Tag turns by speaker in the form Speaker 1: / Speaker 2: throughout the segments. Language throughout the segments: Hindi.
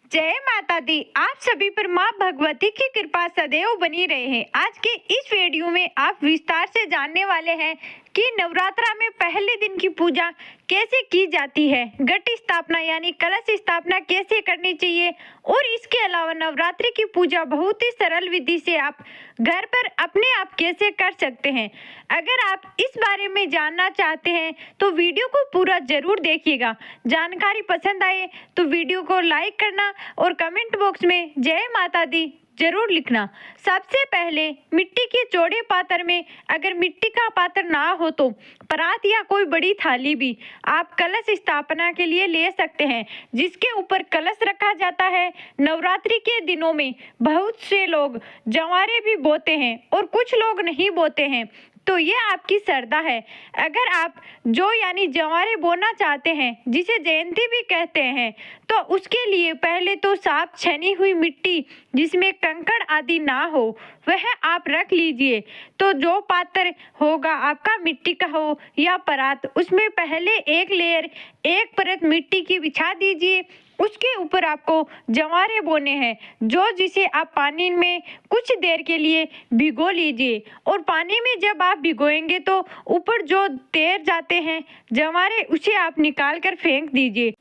Speaker 1: जय माता दी। आप सभी पर माँ भगवती की कृपा सदैव बनी रहे हैं। आज के इस वीडियो में आप विस्तार से जानने वाले हैं कि नवरात्रा में पहले दिन की पूजा कैसे की जाती है, घट स्थापना यानी कलश स्थापना कैसे करनी चाहिए और इसके अलावा नवरात्रि की पूजा बहुत ही सरल विधि से आप घर पर अपने आप कैसे कर सकते हैं। अगर आप इस बारे में जानना चाहते हैं तो वीडियो को पूरा जरूर देखिएगा। जानकारी पसंद आए तो वीडियो को लाइक करना और कमेंट बॉक्स में जय माता दी जरूर लिखना। सबसे पहले मिट्टी के चौड़े पात्र में, अगर मिट्टी का पात्र ना हो तो परात या कोई बड़ी थाली भी आप कलश स्थापना के लिए ले सकते हैं, जिसके ऊपर कलश रखा जाता है। नवरात्रि के दिनों में बहुत से लोग जवारे भी बोते हैं और कुछ लोग नहीं बोते हैं, तो ये आपकी श्रद्धा है। अगर आप जो यानी जवारे बोना चाहते हैं, जिसे जयंती भी कहते हैं, तो उसके लिए पहले तो साफ छनी हुई मिट्टी जिसमें कंकड़ आदि ना हो वह आप रख लीजिए। तो जो पात्र होगा आपका मिट्टी का हो या परात, उसमें पहले एक लेयर, एक परत मिट्टी की बिछा दीजिए। उसके ऊपर आपको जवारे बोने हैं, जो जिसे आप पानी में कुछ देर के लिए भिगो लीजिए। और पानी में जब आप भिगोएंगे तो ऊपर जो तैर जाते हैं जवारे, उसे आप निकाल कर फेंक दीजिए,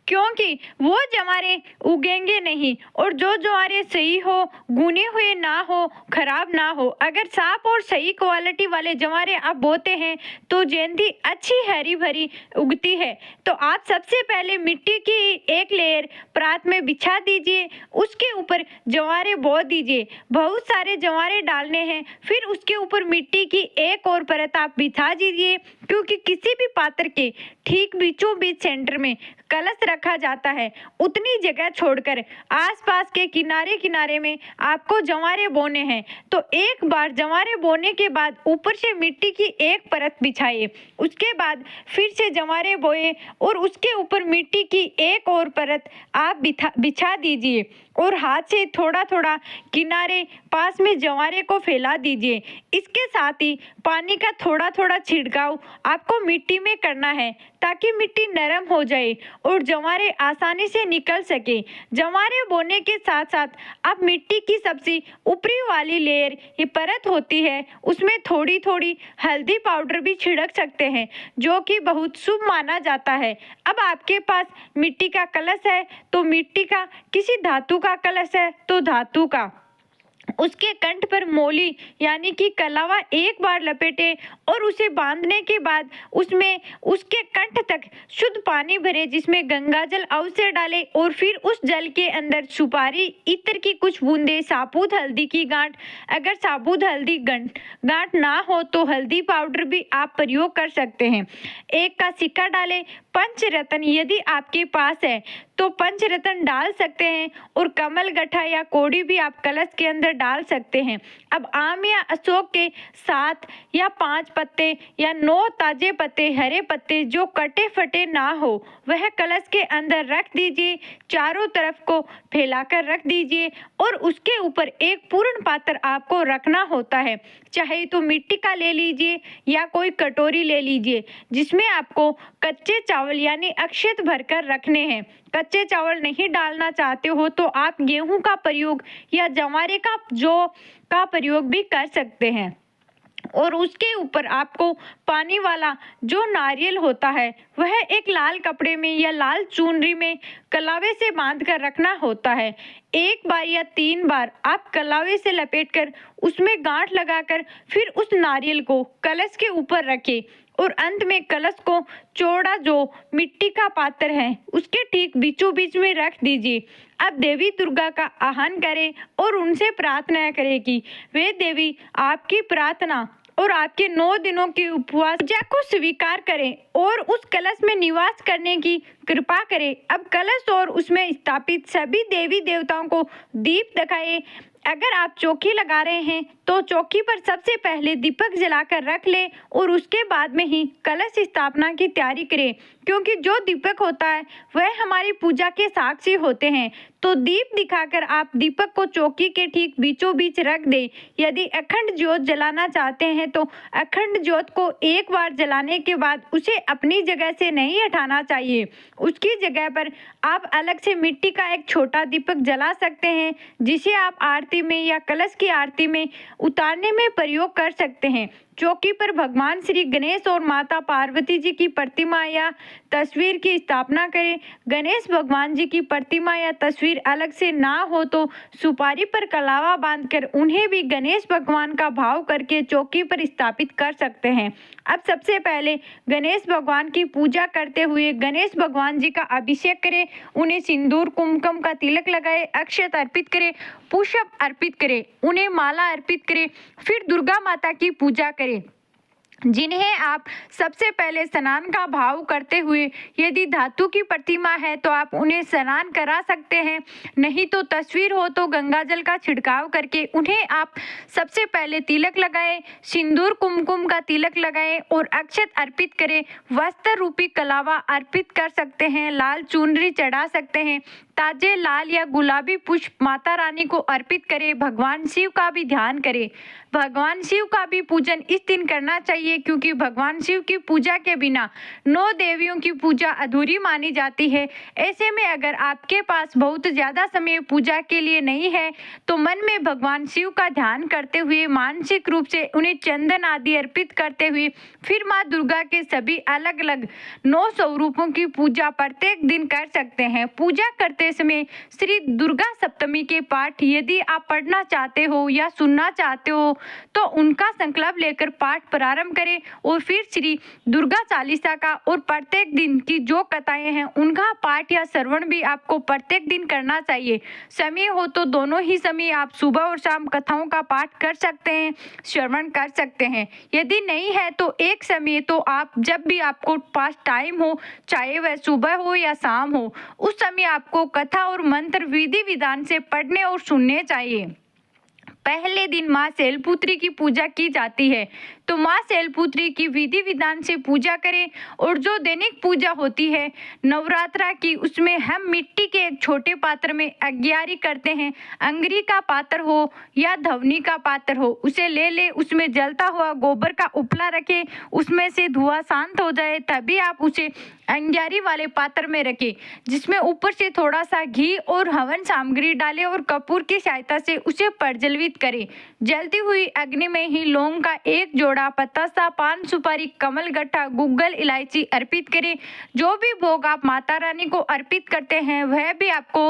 Speaker 1: क्योंकि वो जवारे उगेंगे नहीं। और जो जवारे सही हो, गुने हुए ना हो, खराब ना हो, अगर साफ और सही क्वालिटी वाले जवारे आप बोते हैं तो जयंती अच्छी हरी भरी उगती है। तो आप सबसे पहले मिट्टी की एक लेयर परात में बिछा दीजिए, उसके ऊपर जवारे बो दीजिए। बहुत सारे जवारे डालने हैं, फिर उसके ऊपर मिट्टी की एक और परत आप बिछा दीजिए, क्योंकि किसी भी पात्र के ठीक बीचों बीच सेंटर में कलश रखा जाता है। उतनी जगह छोड़कर आसपास के किनारे किनारे में आपको जवारे बोने हैं। तो एक बार जवारे बोने के बाद ऊपर से मिट्टी की एक परत बिछाइए, उसके बाद फिर से जवारे बोए और उसके ऊपर मिट्टी की एक और परत आप बिछा दीजिए और हाथ से थोड़ा थोड़ा किनारे पास में जवारे को फैला दीजिए। इसके साथ ही पानी का थोड़ा थोड़ा छिड़काव आपको मिट्टी में करना है, ताकि मिट्टी नरम हो जाए और जवारे आसानी से निकल सके। जवारे बोने के साथ साथ आप मिट्टी की सबसे ऊपरी वाली लेयर, ये परत होती है, उसमें थोड़ी थोड़ी हल्दी पाउडर भी छिड़क सकते हैं, जो कि बहुत शुभ माना जाता है। अब आपके पास मिट्टी का कलश है तो मिट्टी का, किसी धातु का कलश है तो धातु का, उसके कंठ पर मोली यानी कि कलावा एक बार लपेटे और उसे बांधने के बाद उसमें उसके कंठ तक शुद्ध पानी भरे, जिसमें गंगाजल अवश्य डालें और फिर उस जल के अंदर सुपारी, इत्र की कुछ बूंदे, साबुत हल्दी की गांठ, अगर साबुत हल्दी गांठ ना हो तो हल्दी पाउडर भी आप प्रयोग कर सकते हैं। एक का सिक्का डालें। पंचरत्न यदि आपके पास है तो पंचरत्न डाल सकते हैं और कमल गठा या कोड़ी भी आप कलश के अंदर डाल सकते हैं। अब आम या अशोक के 7 या 5 पत्ते या 9 ताजे पत्ते, हरे पत्ते जो कटे फटे ना हो, वह कलश के अंदर रख दीजिए। चारों तरफ को फैलाकर रख दीजिए और उसके ऊपर एक पूर्ण पात्र आपको रखना होता है। चाहे तो मिट्टी का ले लीजिए या कोई कटोरी ले लीजिए, जिसमें आपको कच्चे चावल यानी अक्षत भरकर रखने हैं। कच्चे चावल नहीं डालना चाहते हो तो आप गेहूं का प्रयोग या जवारे का जौ का प्रयोग भी कर सकते हैं। और उसके ऊपर आपको पानी वाला जो नारियल होता है वह एक लाल कपड़े में या लाल चुनरी में कलावे से बांध कर रखना होता है। एक बार या 3 बार आप कलावे से लपेटकर उसमें गांठ लगाकर फिर उस नारियल को कलश के ऊपर रखें और अंत में कलश को चौड़ा जो मिट्टी का पात्र है उसके ठीक बीचों बीच में रख दीजिए। अब देवी दुर्गा का आह्वान करें और उनसे प्रार्थना करें कि वे देवी आपकी प्रार्थना और आपके 9 दिनों के उपवास पूजा को स्वीकार करें और उस कलश में निवास करने की कृपा करें। अब कलश और उसमें स्थापित सभी देवी देवताओं को दीप दिखाएं अगर आप चौकी लगा रहे हैं तो चौकी पर सबसे पहले दीपक जलाकर रख ले और उसके बाद में ही कलश स्थापना की तैयारी करें, क्योंकि जो दीपक होता है वह हमारी पूजा के साक्षी होते हैं। तो दीप दिखाकर आप दीपक को चौकी के ठीक बीचों बीच रख दें। यदि अखंड ज्योत जलाना चाहते हैं तो अखंड ज्योत को एक बार जलाने के बाद उसे अपनी जगह से नहीं हटाना चाहिए। उसकी जगह पर आप अलग से मिट्टी का एक छोटा दीपक जला सकते हैं, जिसे आप आरती में या कलश की आरती में उतारने में प्रयोग कर सकते हैं। चौकी पर भगवान श्री गणेश और माता पार्वती जी की प्रतिमा या तस्वीर की स्थापना करें। गणेश भगवान जी की प्रतिमा या तस्वीर अलग से ना हो तो सुपारी पर कलावा बांधकर उन्हें भी गणेश भगवान का भाव करके चौकी पर स्थापित कर सकते हैं। अब सबसे पहले गणेश भगवान की पूजा करते हुए गणेश भगवान जी का अभिषेक करें, उन्हें सिंदूर कुमकुम का तिलक लगाए, अक्षत अर्पित करें, पुष्प अर्पित करें, उन्हें माला अर्पित करें। फिर दुर्गा माता की पूजा करें, जिन्हें आप सबसे पहले स्नान का भाव करते हुए, यदि धातु की प्रतिमा है तो आप उन्हें स्नान करा सकते हैं, नहीं तो तस्वीर हो तो गंगा जल का छिड़काव करके उन्हें आप सबसे पहले तिलक लगाएं, सिंदूर कुमकुम का तिलक लगाएं और अक्षत अर्पित करें। वस्त्र रूपी कलावा अर्पित कर सकते हैं, लाल चुनरी चढ़ा सकते हैं, ताजे लाल या गुलाबी पुष्प माता रानी को अर्पित करें। भगवान शिव का भी ध्यान करें। भगवान शिव का भी पूजन इस दिन करना चाहिए, क्योंकि भगवान शिव की पूजा के बिना 9 देवियों की पूजा अधूरी मानी जाती है। ऐसे में अगर आपके पास बहुत ज़्यादा समय पूजा के लिए नहीं है तो मन में भगवान शिव का ध्यान करते हुए मानसिक रूप से उन्हें चंदन आदि अर्पित करते हुए फिर माँ दुर्गा के सभी अलग अलग 9 स्वरूपों की पूजा प्रत्येक दिन कर सकते हैं। पूजा करते समय श्री दुर्गा सप्तमी के पाठ यदि आप पढ़ना चाहते हो या सुनना चाहते हो तो उनका संकल्प लेकर पाठ प्रारंभ करें और फिर श्री दुर्गा चालीसा का और प्रत्येक दिन की जो कथाएं हैं उनका पाठ या श्रवण भी आपको प्रत्येक दिन करना चाहिए। समय हो तो दोनों ही समय आप सुबह और शाम कथाओं का पाठ कर सकते हैं, श्रवण कर सकते हैं। यदि नहीं है तो एक समय तो आप जब भी आपको पास टाइम हो, चाहे वह सुबह हो या शाम हो, उस समय आपको कथा और मंत्र विधि विधान से पढ़ने और सुनने चाहिए। पहले दिन माँ शैलपुत्री की पूजा की जाती है, तो माँ शैलपुत्री की विधि विधान से पूजा करें। और जो दैनिक पूजा होती है नवरात्रा की, उसमें हम मिट्टी के एक छोटे पात्र में अग्यारी करते हैं। अंगरी का पात्र हो या धवनी का पात्र हो, उसे ले ले, उसमें जलता हुआ गोबर का उपला रखें, उसमें से धुआं शांत हो जाए तभी आप उसे अंगारी वाले पात्र में रखें, जिसमें ऊपर से थोड़ा सा घी और हवन सामग्री डालें और कपूर की सहायता से उसे प्रज्वलित करें। जलती हुई अग्नि में ही लौंग का एक जोड़ा, पतासा, पान सुपारी, कमल गट्टा, गुग्गल, इलायची अर्पित करें। जो भी भोग आप माता रानी को अर्पित करते हैं वह भी आपको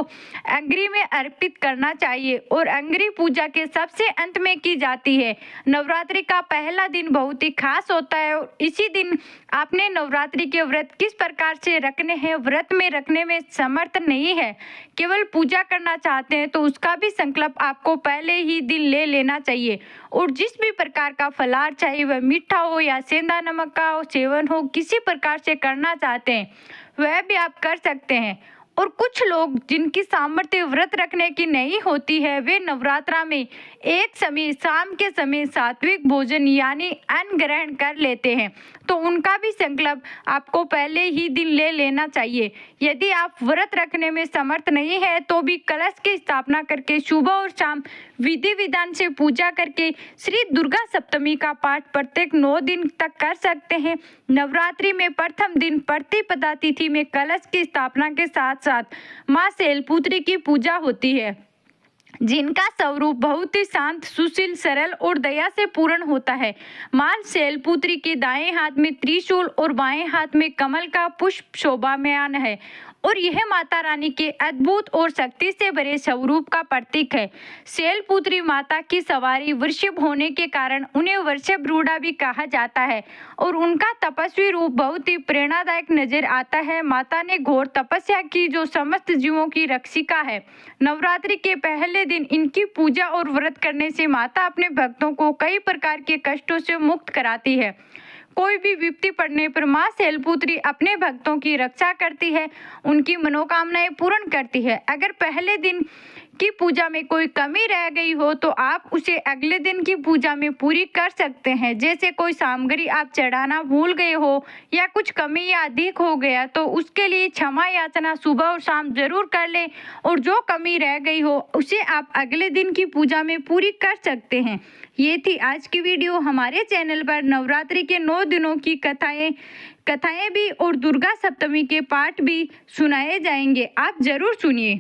Speaker 1: अंगरी में अर्पित करना चाहिए और अंगरी पूजा के सबसे अंत में की जाती है। नवरात्रि का पहला दिन बहुत ही खास होता है और इसी दिन आपने नवरात्रि के व्रत किस प्रकार से रखने हैं, व्रत में रखने में समर्थ नहीं है, केवल पूजा करना चाहते हैं, तो उसका भी संकल्प आपको पहले ही दिन ले लेना चाहिए। और जिस भी प्रकार का फलाहार, चाहे वह मीठा हो या सेंधा नमक का हो सेवन हो, किसी प्रकार से करना चाहते हैं वह भी आप कर सकते हैं। और कुछ लोग जिनकी सामर्थ्य व्रत रखने की नहीं होती है, वे नवरात्रा में एक समय शाम के समय सात्विक भोजन यानी अन्न ग्रहण कर लेते हैं, तो उनका भी संकल्प आपको पहले ही दिन ले लेना चाहिए। यदि आप व्रत रखने में समर्थ नहीं है तो भी कलश की स्थापना करके सुबह और शाम विधि विधान से पूजा करके श्री दुर्गा सप्तमी का पाठ प्रत्येक 9 दिन तक कर सकते हैं। नवरात्रि में प्रथम दिन प्रतिपदा तिथि में कलश की स्थापना के साथ साथ माँ शैलपुत्री की पूजा होती है, जिनका स्वरूप बहुत ही शांत, सुशील, सरल और दया से पूर्ण होता है। माँ शैलपुत्री के दाएं हाथ में त्रिशूल और बाएं हाथ में कमल का पुष्प शोभायमान है और यह माता रानी के अद्भुत और शक्ति से भरे स्वरूप का प्रतीक है। शैलपुत्री माता की सवारी वृषभ होने के कारण उन्हें वृषभ रूढ़ा भी कहा जाता है और उनका तपस्वी रूप बहुत ही प्रेरणादायक नजर आता है। माता ने घोर तपस्या की जो समस्त जीवों की रक्षिका है। नवरात्रि के पहले दिन इनकी पूजा और व्रत करने से माता अपने भक्तों को कई प्रकार के कष्टों से मुक्त कराती है। कोई भी विपत्ति पड़ने पर माँ शैलपुत्री अपने भक्तों की रक्षा करती है, उनकी मनोकामनाएं पूर्ण करती है। अगर पहले दिन की पूजा में कोई कमी रह गई हो तो आप उसे अगले दिन की पूजा में पूरी कर सकते हैं। जैसे कोई सामग्री आप चढ़ाना भूल गए हो या कुछ कमी या अधिक हो गया तो उसके लिए क्षमा याचना सुबह और शाम जरूर कर लें, और जो कमी रह गई हो उसे आप अगले दिन की पूजा में पूरी कर सकते हैं। ये थी आज की वीडियो। हमारे चैनल पर नवरात्रि के 9 दिनों की कथाएं भी और दुर्गा सप्तमी के पाठ भी सुनाए जाएंगे, आप जरूर सुनिए।